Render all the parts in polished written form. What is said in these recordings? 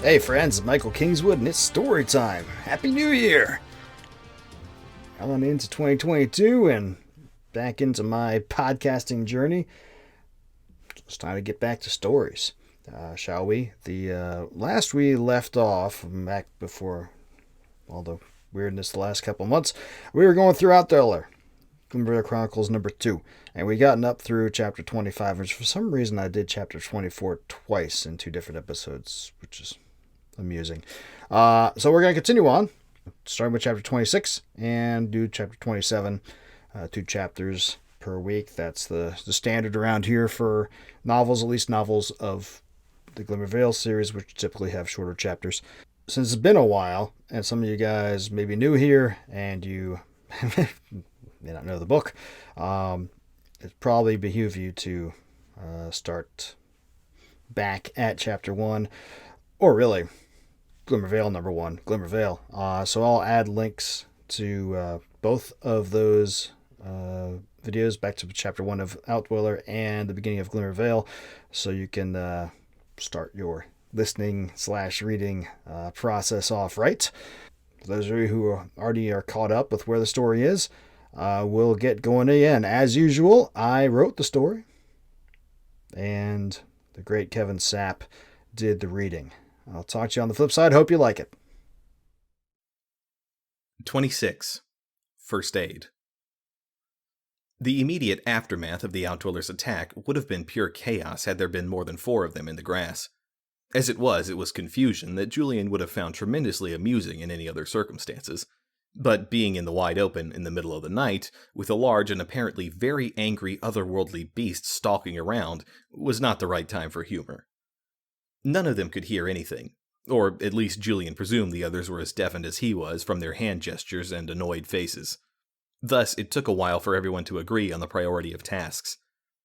Hey friends, it's Michael Kingswood and it's story time. Happy New Year! On into 2022 and back into my podcasting journey. It's time to get back to stories, shall we? The last we left off, back before all the weirdness the last couple months, we were going through Outdweller, Glimmer Chronicles number 2, and we gotten up through chapter 25, which for some reason I did chapter 24 twice in 2 different episodes, which is amusing. So we're going to continue on, starting with chapter 26 and do chapter 27, 2 chapters per week. That's the standard around here for novels, at least novels of the Glimmer Vale series, which typically have shorter chapters. Since it's been a while, and some of you guys may be new here, and you may not know the book, it probably behoove you to start back at chapter 1, or really Glimmer Vale number 1, Glimmer Vale. So I'll add links to both of those videos back to chapter 1 of Outdweller and the beginning of Glimmer Vale, so you can start your listening/reading process off right. For those of you who already are caught up with where the story is, we'll get going again. As usual, I wrote the story, and the great Kevin Sapp did the reading. I'll talk to you on the flip side. Hope you like it. 26. First Aid. The immediate aftermath of the Outdwellers' attack would have been pure chaos had there been more than 4 of them in the grass. As it was confusion that Julian would have found tremendously amusing in any other circumstances. But being in the wide open in the middle of the night, with a large and apparently very angry otherworldly beast stalking around, was not the right time for humor. None of them could hear anything, or at least Julian presumed the others were as deafened as he was from their hand gestures and annoyed faces. Thus, it took a while for everyone to agree on the priority of tasks,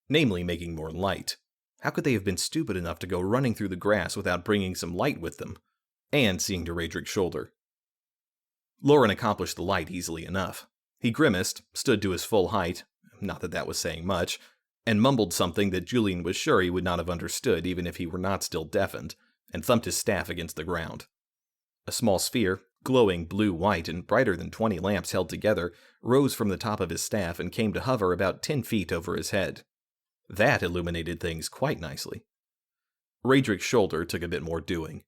namely making more light. How could they have been stupid enough to go running through the grass without bringing some light with them? And seeing to Raedric's shoulder. Loren accomplished the light easily enough. He grimaced, stood to his full height, not that that was saying much, and mumbled something that Julian was sure he would not have understood even if he were not still deafened, and thumped his staff against the ground. A small sphere, glowing blue-white and brighter than 20 lamps held together, rose from the top of his staff and came to hover about 10 feet over his head. That illuminated things quite nicely. Raedric's shoulder took a bit more doing.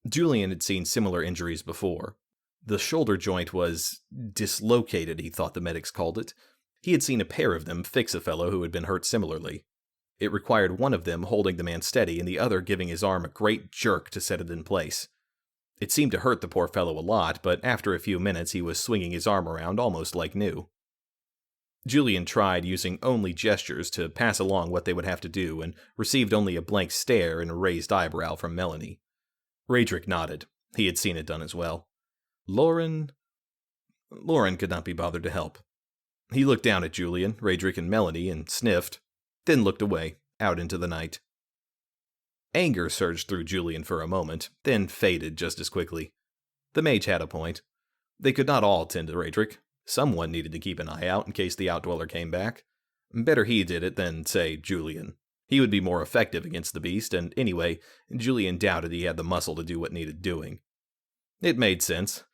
Julian had seen similar injuries before. The shoulder joint was dislocated, he thought the medics called it. He had seen a pair of them fix a fellow who had been hurt similarly. It required one of them holding the man steady and the other giving his arm a great jerk to set it in place. It seemed to hurt the poor fellow a lot, but after a few minutes he was swinging his arm around almost like new. Julian tried using only gestures to pass along what they would have to do and received only a blank stare and a raised eyebrow from Melanie. Raedric nodded. He had seen it done as well. Loren could not be bothered to help. He looked down at Julian, Raedric, and Melanie and sniffed, then looked away, out into the night. Anger surged through Julian for a moment, then faded just as quickly. The mage had a point. They could not all tend to Raedric. Someone needed to keep an eye out in case the Outdweller came back. Better he did it than, say, Julian. He would be more effective against the beast, and anyway, Julian doubted he had the muscle to do what needed doing. It made sense.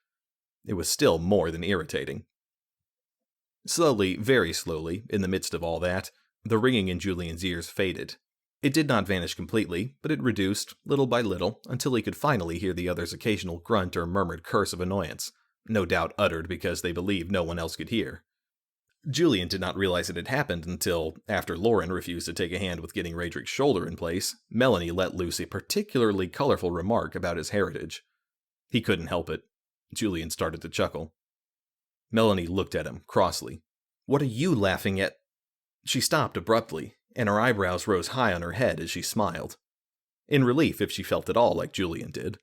It was still more than irritating. Slowly, very slowly, in the midst of all that, the ringing in Julian's ears faded. It did not vanish completely, but it reduced, little by little, until he could finally hear the other's occasional grunt or murmured curse of annoyance, no doubt uttered because they believed no one else could hear. Julian did not realize it had happened until, after Loren refused to take a hand with getting Raedric's shoulder in place, Melanie let loose a particularly colorful remark about his heritage. He couldn't help it. Julian started to chuckle. Melanie looked at him, crossly. "What are you laughing at?" She stopped abruptly, and her eyebrows rose high on her head as she smiled. In relief if she felt at all like Julian did.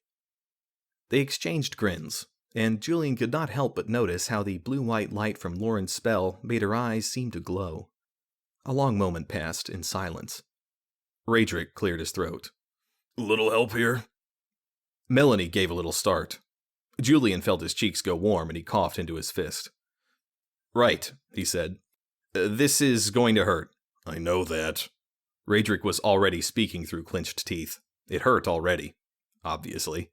They exchanged grins, and Julian could not help but notice how the blue-white light from Loren's spell made her eyes seem to glow. A long moment passed in silence. Raedric cleared his throat. "Little help here?" Melanie gave a little start. Julian felt his cheeks go warm and he coughed into his fist. "Right," he said. "This is going to hurt." "I know that." Raedric was already speaking through clenched teeth. It hurt already. obviously.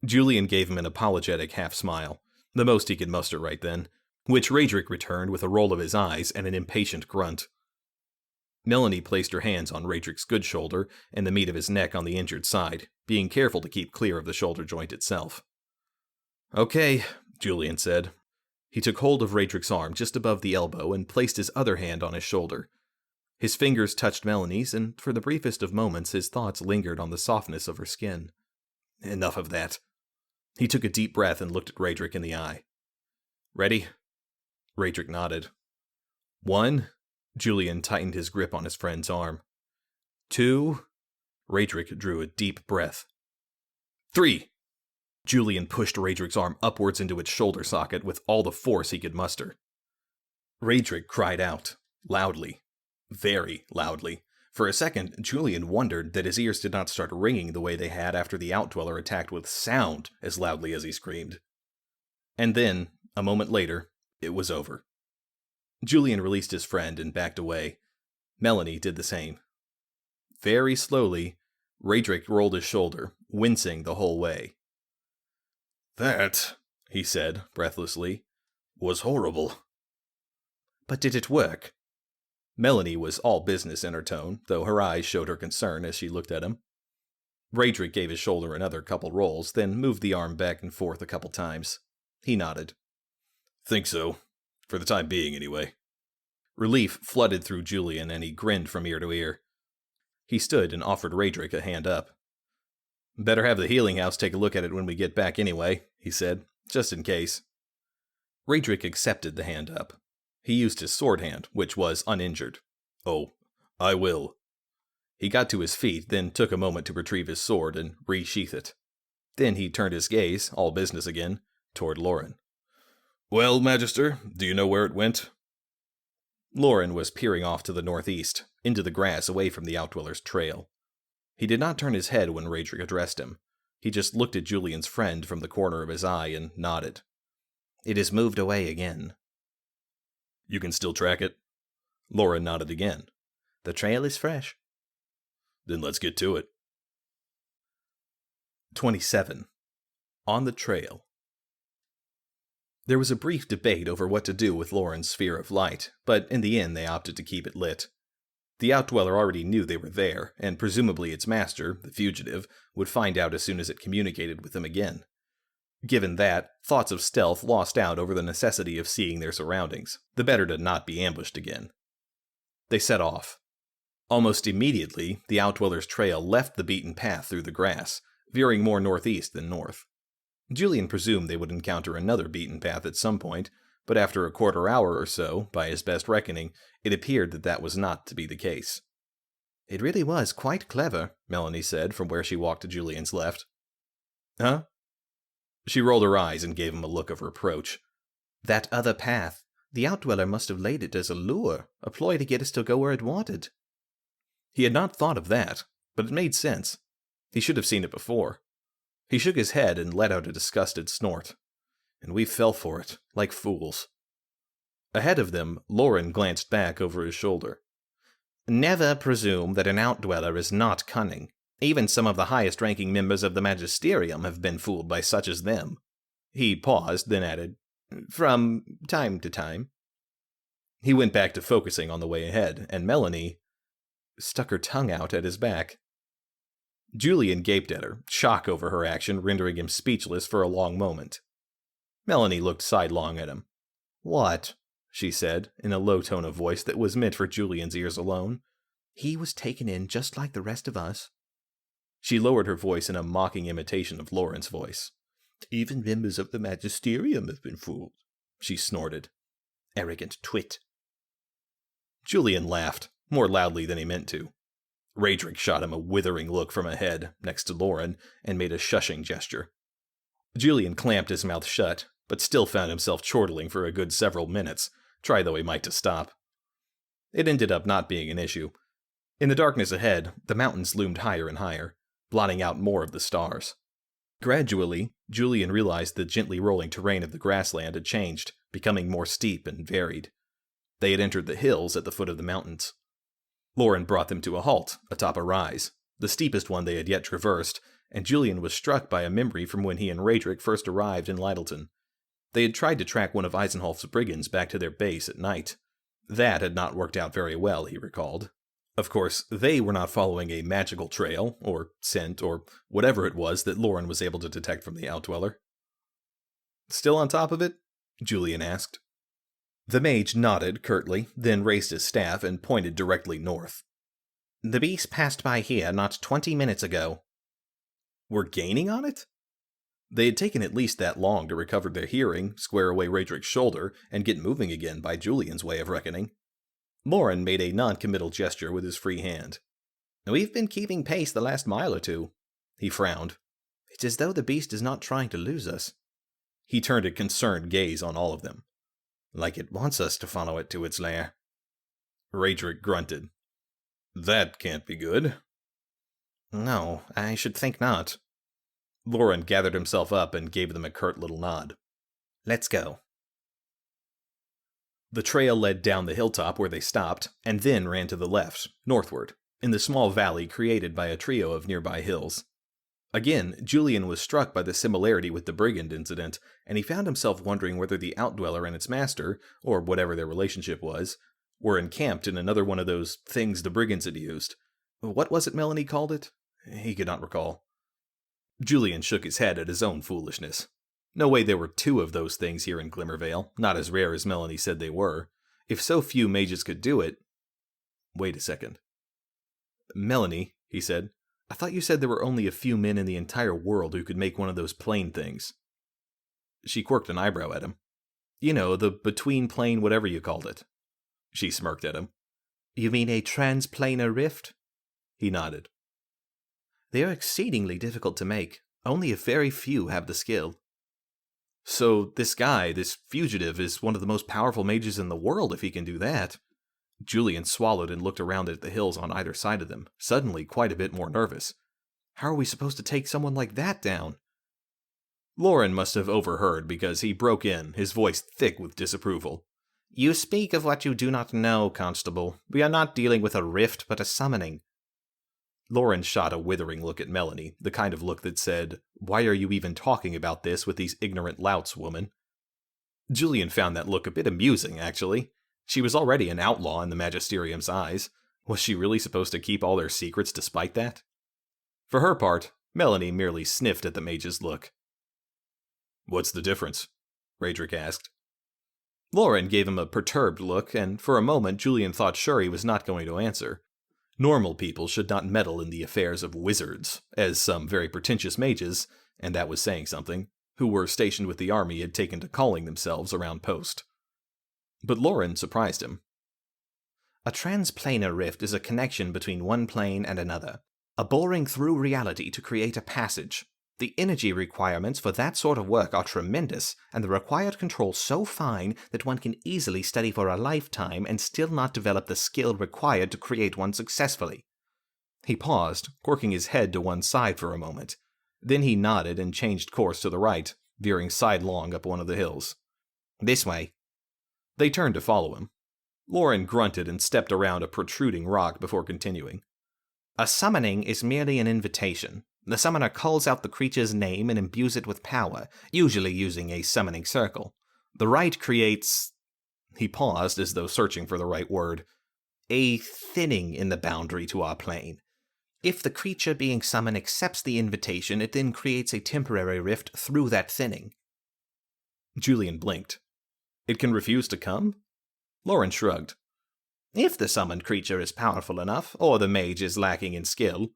Julian gave him an apologetic half-smile, the most he could muster right then, which Raedric returned with a roll of his eyes and an impatient grunt. Melanie placed her hands on Raedric's good shoulder and the meat of his neck on the injured side, being careful to keep clear of the shoulder joint itself. "Okay," Julian said. He took hold of Raedric's arm just above the elbow and placed his other hand on his shoulder. His fingers touched Melanie's, and for the briefest of moments his thoughts lingered on the softness of her skin. Enough of that. He took a deep breath and looked at Raedric in the eye. "Ready?" Raedric nodded. 1. Julian tightened his grip on his friend's arm. 2. Raedric drew a deep breath. 3. Julian pushed Raedric's arm upwards into its shoulder socket with all the force he could muster. Raedric cried out, loudly. Very loudly. For a second, Julian wondered that his ears did not start ringing the way they had after the Outdweller attacked with sound as loudly as he screamed. And then, a moment later, it was over. Julian released his friend and backed away. Melanie did the same. Very slowly, Raedric rolled his shoulder, wincing the whole way. "That," he said, breathlessly, "was horrible." "But did it work?" Melanie was all business in her tone, though her eyes showed her concern as she looked at him. Raedric gave his shoulder another couple rolls, then moved the arm back and forth a couple times. He nodded. "Think so. For the time being, anyway." Relief flooded through Julian, and he grinned from ear to ear. He stood and offered Raedric a hand up. "Better have the healing house take a look at it when we get back anyway," he said, "just in case." Raedric accepted the hand up. He used his sword hand, which was uninjured. "Oh, I will." He got to his feet, then took a moment to retrieve his sword and resheath it. Then he turned his gaze, all business again, toward Lauren. "Well, Magister, do you know where it went?" Lauren was peering off to the northeast, into the grass away from the Outdweller's trail. He did not turn his head when Raedric addressed him. He just looked at Julian's friend from the corner of his eye and nodded. "It has moved away again." "You can still track it?" Lauren nodded again. "The trail is fresh." "Then let's get to it." 27. On the Trail. There was a brief debate over what to do with Lauren's sphere of light, but in the end they opted to keep it lit. The Outdweller already knew they were there, and presumably its master, the fugitive, would find out as soon as it communicated with them again. Given that, thoughts of stealth lost out over the necessity of seeing their surroundings, the better to not be ambushed again. They set off. Almost immediately, the Outdweller's trail left the beaten path through the grass, veering more northeast than north. Julian presumed they would encounter another beaten path at some point, but after a quarter hour or so, by his best reckoning, it appeared that that was not to be the case. "It really was quite clever," Melanie said from where she walked to Julian's left. "Huh?" She rolled her eyes and gave him a look of reproach. "That other path. The Outdweller must have laid it as a lure, a ploy to get us to go where it wanted." He had not thought of that, but it made sense. He should have seen it before. He shook his head and let out a disgusted snort. And we fell for it, like fools. Ahead of them, Lauren glanced back over his shoulder. "Never presume that an Outdweller is not cunning. Even some of the highest-ranking members of the Magisterium have been fooled by such as them." He paused, then added, "From time to time." He went back to focusing on the way ahead, and Melanie stuck her tongue out at his back. Julian gaped at her, shock over her action rendering him speechless for a long moment. Melanie looked sidelong at him. "What?" she said, in a low tone of voice that was meant for Julian's ears alone. "He was taken in just like the rest of us." She lowered her voice in a mocking imitation of Lauren's voice. "Even members of the Magisterium have been fooled," she snorted. "Arrogant twit." Julian laughed, more loudly than he meant to. Raedric shot him a withering look from ahead, next to Lauren, and made a shushing gesture. Julian clamped his mouth shut, but still found himself chortling for a good several minutes, try though he might to stop. It ended up not being an issue. In the darkness ahead, the mountains loomed higher and higher, blotting out more of the stars. Gradually, Julian realized the gently rolling terrain of the grassland had changed, becoming more steep and varied. They had entered the hills at the foot of the mountains. Lauren brought them to a halt atop a rise, the steepest one they had yet traversed, and Julian was struck by a memory from when he and Raedric first arrived in Lyttelton. They had tried to track one of Eisenhoff's brigands back to their base at night. That had not worked out very well, he recalled. Of course, they were not following a magical trail, or scent, or whatever it was that Lauren was able to detect from the Outdweller. Still on top of it? Julian asked. The mage nodded curtly, then raised his staff and pointed directly north. The beast passed by here not 20 minutes ago. We're gaining on it? They had taken at least that long to recover their hearing, square away Raedric's shoulder, and get moving again by Julian's way of reckoning. Lauren made a non-committal gesture with his free hand. We've been keeping pace the last mile or two. He frowned. It's as though the beast is not trying to lose us. He turned a concerned gaze on all of them. Like it wants us to follow it to its lair. Raedric grunted. That can't be good. No, I should think not. Lauren gathered himself up and gave them a curt little nod. Let's go. The trail led down the hilltop where they stopped, and then ran to the left, northward, in the small valley created by a trio of nearby hills. Again, Julian was struck by the similarity with the brigand incident, and he found himself wondering whether the Outdweller and its master, or whatever their relationship was, were encamped in another one of those things the brigands had used. What was it Melanie called it? He could not recall. Julian shook his head at his own foolishness. No way there were two of those things here in Glimmervale, not as rare as Melanie said they were. If so few mages could do it... Wait a second. Melanie, he said, I thought you said there were only a few men in the entire world who could make one of those plane things. She quirked an eyebrow at him. You know, the between-plane whatever you called it. She smirked at him. You mean a transplanar rift? He nodded. They are exceedingly difficult to make. Only a very few have the skill. So this guy, this fugitive, is one of the most powerful mages in the world if he can do that. Julian swallowed and looked around at the hills on either side of them, suddenly quite a bit more nervous. How are we supposed to take someone like that down? Lauren must have overheard because he broke in, his voice thick with disapproval. You speak of what you do not know, Constable. We are not dealing with a rift, but a summoning. Lauren shot a withering look at Melanie, the kind of look that said, Why are you even talking about this with these ignorant louts, woman? Julian found that look a bit amusing, actually. She was already an outlaw in the Magisterium's eyes. Was she really supposed to keep all their secrets despite that? For her part, Melanie merely sniffed at the mage's look. What's the difference? Raedric asked. Lauren gave him a perturbed look, and for a moment Julian thought sure he was not going to answer. Normal people should not meddle in the affairs of wizards, as some very pretentious mages, and that was saying something, who were stationed with the army had taken to calling themselves around post. But Lauren surprised him. A transplanar rift is a connection between one plane and another, a boring through reality to create a passage. The energy requirements for that sort of work are tremendous, and the required control so fine that one can easily study for a lifetime and still not develop the skill required to create one successfully. He paused, quirking his head to one side for a moment. Then he nodded and changed course to the right, veering sidelong up one of the hills. This way. They turned to follow him. Lauren grunted and stepped around a protruding rock before continuing. A summoning is merely an invitation. The summoner calls out the creature's name and imbues it with power, usually using a summoning circle. The rite creates... He paused as though searching for the right word. A thinning in the boundary to our plane. If the creature being summoned accepts the invitation, it then creates a temporary rift through that thinning. Julian blinked. It can refuse to come? Lauren shrugged. If the summoned creature is powerful enough, or the mage is lacking in skill.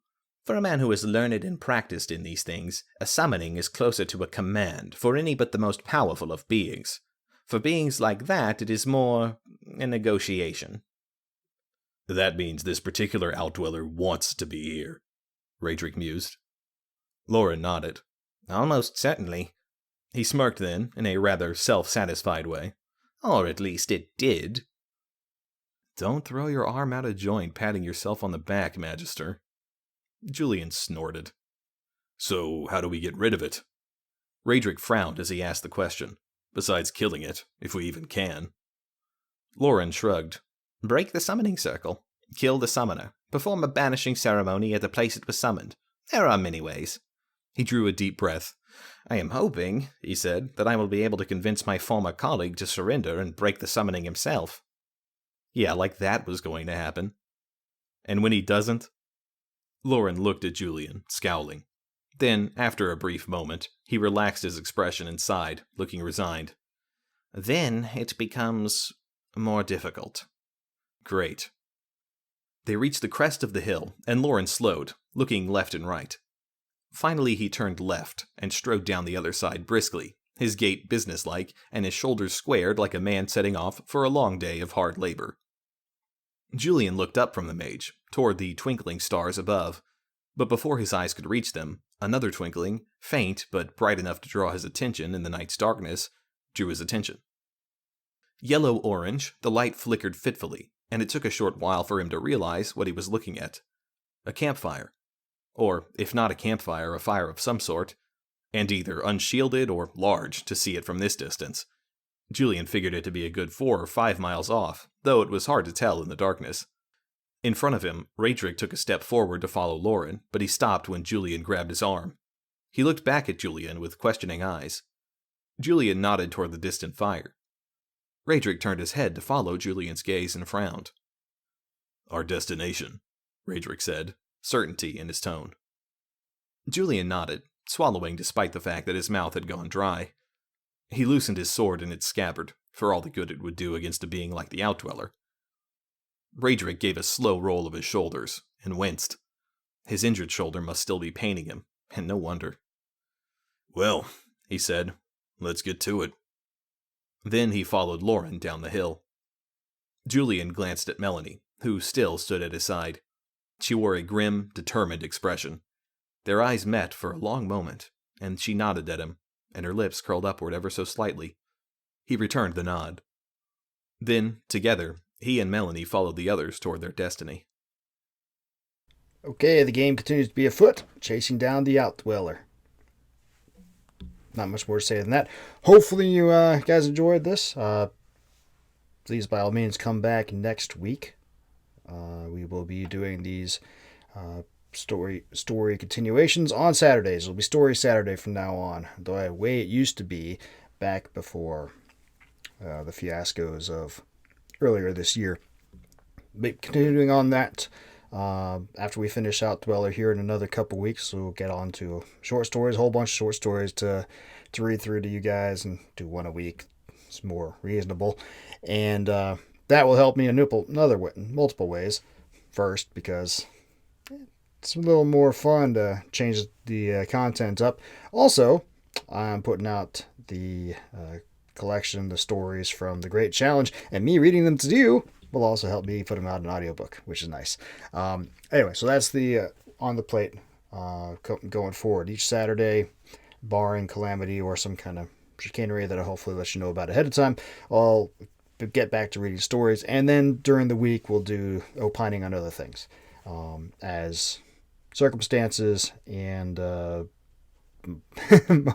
For a man who is learned and practiced in these things, a summoning is closer to a command for any but the most powerful of beings. For beings like that, it is more a negotiation. That means this particular Outdweller wants to be here, Raedric mused. Lauren nodded. Almost certainly. He smirked then, in a rather self-satisfied way. Or at least it did. Don't throw your arm out of joint patting yourself on the back, Magister. Julian snorted. So, how do we get rid of it? Raedric frowned as he asked the question. Besides killing it, if we even can. Lauren shrugged. Break the summoning circle. Kill the summoner. Perform a banishing ceremony at the place it was summoned. There are many ways. He drew a deep breath. I am hoping, he said, that I will be able to convince my former colleague to surrender and break the summoning himself. Yeah, like that was going to happen. And when he doesn't? Lauren looked at Julian, scowling. Then, after a brief moment, he relaxed his expression and sighed, looking resigned. Then it becomes more difficult. Great. They reached the crest of the hill, and Lauren slowed, looking left and right. Finally he turned left, and strode down the other side briskly, his gait businesslike, and his shoulders squared like a man setting off for a long day of hard labor. Julian looked up from the mage, toward the twinkling stars above, but before his eyes could reach them, another twinkling, faint but bright enough to draw his attention in the night's darkness, drew his attention. Yellow-orange, the light flickered fitfully, and it took a short while for him to realize what he was looking at. A campfire. Or, if not a campfire, a fire of some sort, and either unshielded or large to see it from this distance. Julian figured it to be a good 4 or 5 miles off, though it was hard to tell in the darkness. In front of him, Raedric took a step forward to follow Lauren, but he stopped when Julian grabbed his arm. He looked back at Julian with questioning eyes. Julian nodded toward the distant fire. Raedric turned his head to follow Julian's gaze and frowned. Our destination, Raedric said, certainty in his tone. Julian nodded, swallowing despite the fact that his mouth had gone dry. He loosened his sword in its scabbard, for all the good it would do against a being like the Outdweller. Raedric gave a slow roll of his shoulders, and winced. His injured shoulder must still be paining him, and no wonder. Well, he said, let's get to it. Then he followed Lauren down the hill. Julian glanced at Melanie, who still stood at his side. She wore a grim, determined expression. Their eyes met for a long moment, and she nodded at him, and her lips curled upward ever so slightly. He returned the nod. Then, together, he and Melanie followed the others toward their destiny. Okay, the game continues to be afoot, chasing down the Outdweller. Not much more to say than that. Hopefully you guys enjoyed this. Please, by all means, come back next week. We will be doing these story continuations on Saturdays. It'll be Story Saturday from now on, the way it used to be back before the fiascos of earlier this year. But continuing on that, after we finish out Dweller here in another couple weeks, we'll get on to short stories, a whole bunch of short stories to read through to you guys, and do one a week. It's more reasonable, and that will help me in multiple ways. First, because it's a little more fun to change the content up. Also, I'm putting out the collection, the stories from the Great Challenge, and me reading them to you will also help me put them out in audiobook, which is nice. Anyway, so that's the on the plate going forward. Each Saturday, barring calamity or some kind of chicanery that I'll hopefully let you know about ahead of time, I'll get back to reading stories, and then during the week we'll do opining on other things as circumstances and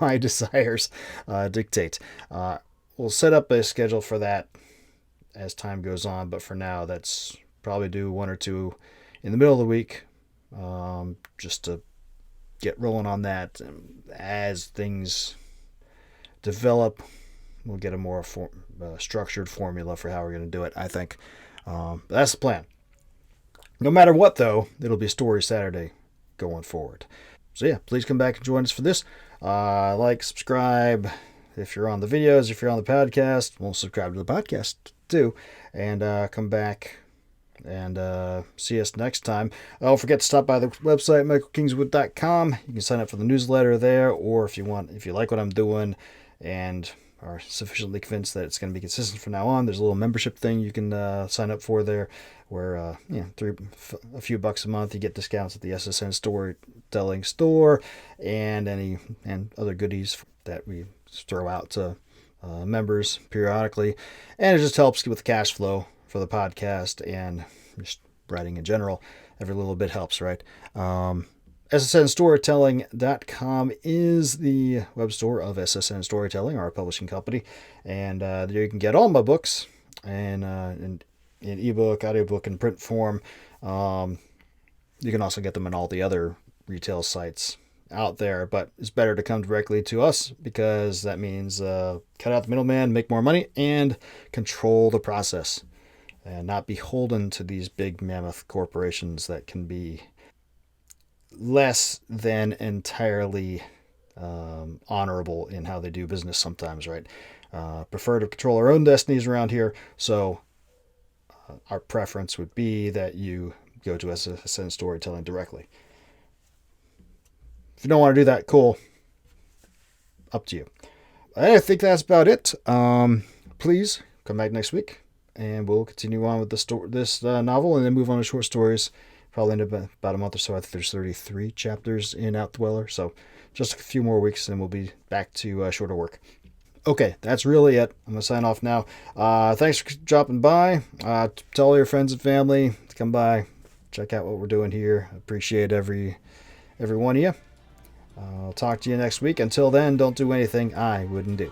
my desires dictate. We'll set up a schedule for that as time goes on, but for now, that's probably do one or two in the middle of the week, just to get rolling on that. As things develop, we'll get a more structured formula for how we're going to do it, I think. That's the plan. No matter what, though, it'll be Story Saturday going forward. So yeah, please come back and join us for this. Like, subscribe. If you're on the videos, if you're on the podcast, we'll subscribe to the podcast too. And come back and see us next time. Don't forget to stop by the website, michaelkingswood.com. You can sign up for the newsletter there, or if you like what I'm doing and are sufficiently convinced that it's going to be consistent from now on, there's a little membership thing you can sign up for there, where a few bucks a month you get discounts at the SSN Storytelling store and other goodies that we throw out to members periodically, and it just helps with the cash flow for the podcast and just writing in general. Every little bit helps, right? SSNstorytelling.com is the web store of SSN Storytelling, our publishing company, and there you can get all my books and in ebook, audiobook, and print form. You can also get them on all the other retail sites out there, but it's better to come directly to us because that means cut out the middleman, make more money, and control the process, and not beholden to these big mammoth corporations that can be less than entirely honorable in how they do business sometimes, right? Prefer to control our own destinies around here, so our preference would be that you go to us and send storytelling directly. If you don't want to do that, cool. Up to you. I think that's about it. Please come back next week, and we'll continue on with this novel, and then move on to short stories. Probably in about a month or so. I think there's 33 chapters in Outdweller, so just a few more weeks, and we'll be back to shorter work. Okay, that's really it. I'm going to sign off now. Thanks for dropping by. Tell all your friends and family to come by, check out what we're doing here. I appreciate every one of you. I'll talk to you next week. Until then, don't do anything I wouldn't do.